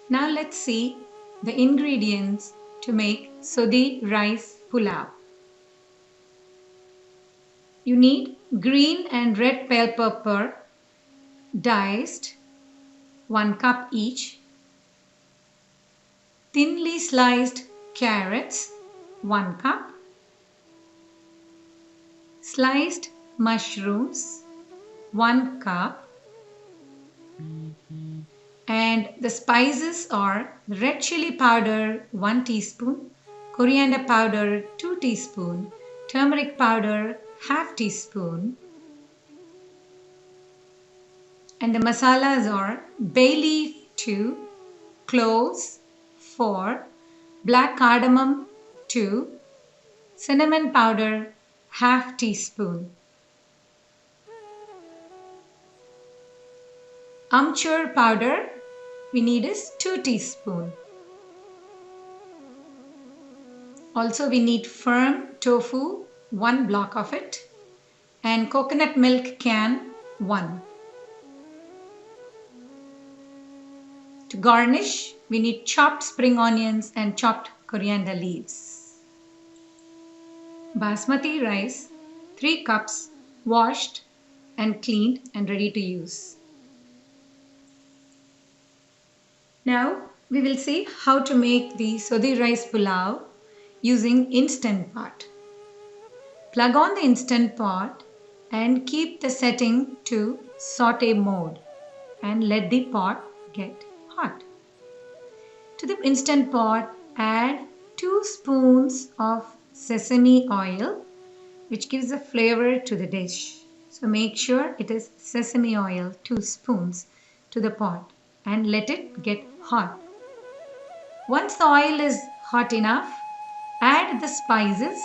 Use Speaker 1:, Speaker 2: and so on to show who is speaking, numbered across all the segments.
Speaker 1: Now let's see the ingredients to make Sodhi rice pulao. You need green and red bell pepper diced 1 cup each, thinly sliced carrots 1 cup, sliced mushrooms 1 cup, and the spices are red chili powder 1 teaspoon, coriander powder 2 teaspoon, turmeric powder half teaspoon, and the masalas are bay leaf 2, cloves 4, black cardamom 2, cinnamon powder half teaspoon. Amchur powder we need is 2 teaspoon. Also we need firm tofu 1 block of it and coconut milk can 1. To garnish we need chopped spring onions and chopped coriander leaves. Basmati rice 3 cups washed and cleaned and ready to use. Now we will see how to make the Sodhi rice pulao using Instant Pot. Plug on the Instant Pot and keep the setting to saute mode and let the pot get hot. To the Instant Pot add 2 spoons of sesame oil which gives a flavor to the dish. So make sure it is sesame oil 2 spoons to the pot and let it get hot. Once the oil is hot enough, add the spices,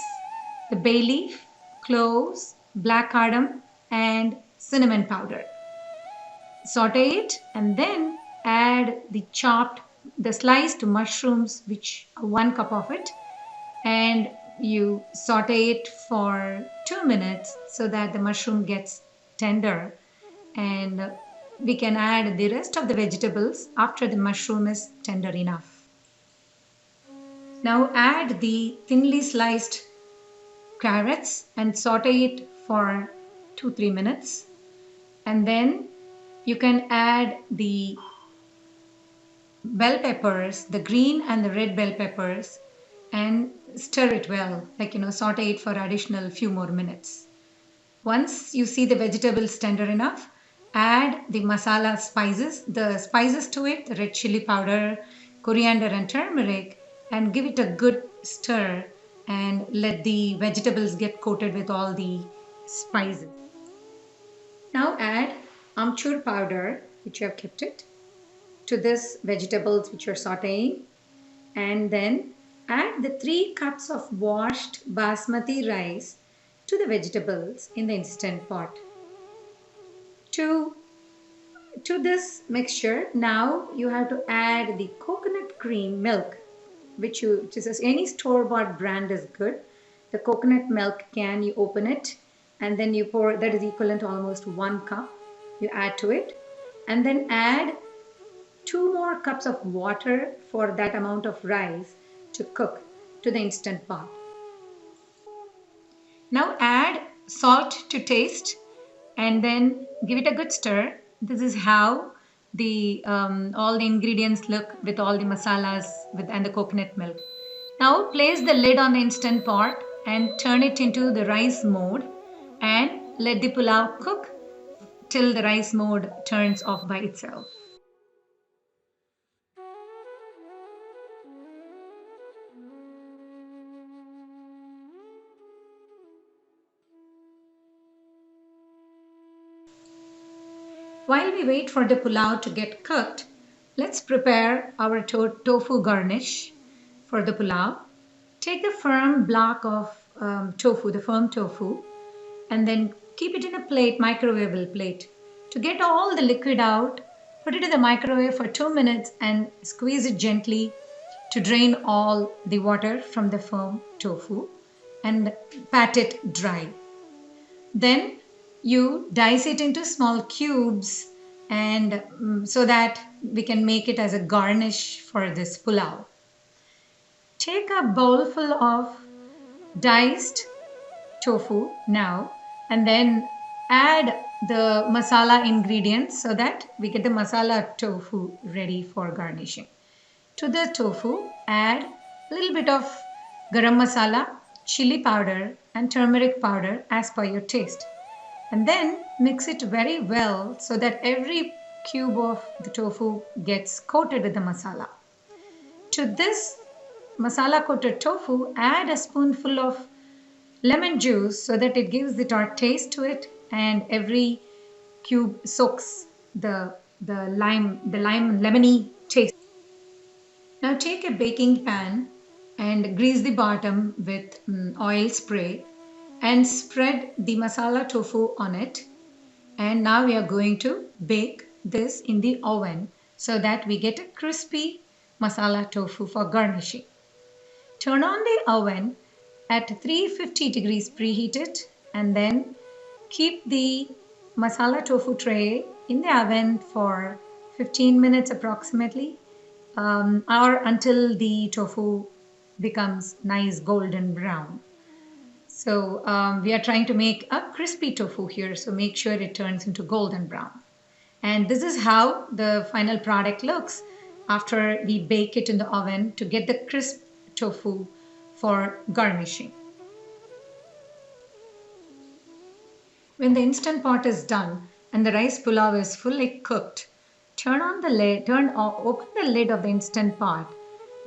Speaker 1: the bay leaf, cloves, black cardamom and cinnamon powder. Saute it and then add the sliced mushrooms, which are 1 cup of it, and you saute it for 2 minutes so that the mushroom gets tender, and we can add the rest of the vegetables after the mushroom is tender enough. Now add the thinly sliced carrots and saute it for 2-3 minutes, and then you can add the bell peppers, the green and the red bell peppers, and stir it well, saute it for additional few more minutes. Once you see the vegetables tender enough, add the masala spices, to it, the red chili powder, coriander and turmeric, and give it a good stir and let the vegetables get coated with all the spices. Now add amchur powder, which you have kept it, to this vegetables which you are sauteing, and then add the 3 cups of washed basmati rice to the vegetables in the Instant Pot. To this mixture, now you have to add the coconut cream milk, which is any store-bought brand is good. The coconut milk can, you open it and then you pour, that is equivalent to almost 1 cup. You add to it and then add 2 more cups of water for that amount of rice to cook to the Instant Pot. Now add salt to taste and then give it a good stir. This is how the all the ingredients look with all the masalas and the coconut milk. Now place the lid on the Instant Pot and turn it into the rice mode and let the pulao cook till the rice mode turns off by itself. While we wait for the pulao to get cooked, let's prepare our tofu garnish for the pulao. Take the firm block of tofu, the firm tofu, and then keep it in a plate, microwavable plate. To get all the liquid out, put it in the microwave for 2 minutes and squeeze it gently to drain all the water from the firm tofu and pat it dry. Then you dice it into small cubes and so that we can make it as a garnish for this pulao. Take a bowl full of diced tofu now and then add the masala ingredients so that we get the masala tofu ready for garnishing. To the tofu, add a little bit of garam masala, chili powder, and turmeric powder as per your taste. And then mix it very well so that every cube of the tofu gets coated with the masala. To this masala coated tofu, add a spoonful of lemon juice so that it gives the tart taste to it and every cube soaks the lime lemony taste. Now take a baking pan and grease the bottom with oil spray and spread the masala tofu on it. And now we are going to bake this in the oven so that we get a crispy masala tofu for garnishing. Turn on the oven at 350 degrees preheated and then keep the masala tofu tray in the oven for 15 minutes approximately or until the tofu becomes nice golden brown. So we are trying to make a crispy tofu here, so make sure it turns into golden brown. And this is how the final product looks after we bake it in the oven to get the crisp tofu for garnishing. When the instant pot is done and the rice pulao is fully cooked, open the lid of the instant pot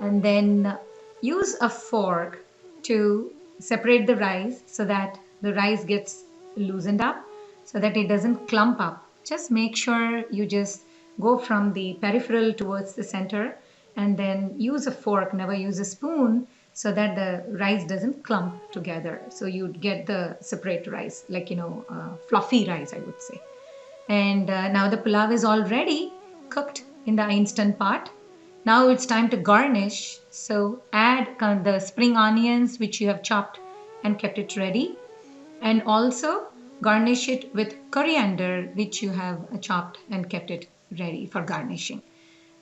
Speaker 1: and then use a fork to separate the rice so that the rice gets loosened up so that it doesn't clump up. Just make sure you just go from the peripheral towards the center and then use a fork, never use a spoon so that the rice doesn't clump together. So you'd get the separate rice, like, fluffy rice, I would say. And now the pulao is already cooked in the instant pot. Now it's time to garnish. So add the spring onions which you have chopped and kept it ready. And also garnish it with coriander which you have chopped and kept it ready for garnishing.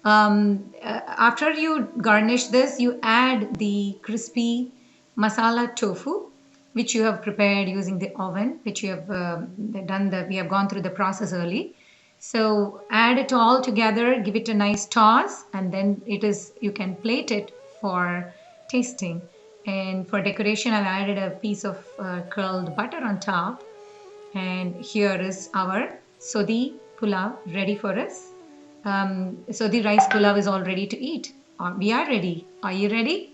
Speaker 1: After you garnish this, you add the crispy masala tofu which you have prepared using the oven, which you have we have gone through the process early. So add it all together, give it a nice toss, and then you can plate it for tasting. And for decoration, I've added a piece of curled butter on top. And here is our sodhi pulao ready for us. So the rice pulao is all ready to eat. We are ready. Are you ready?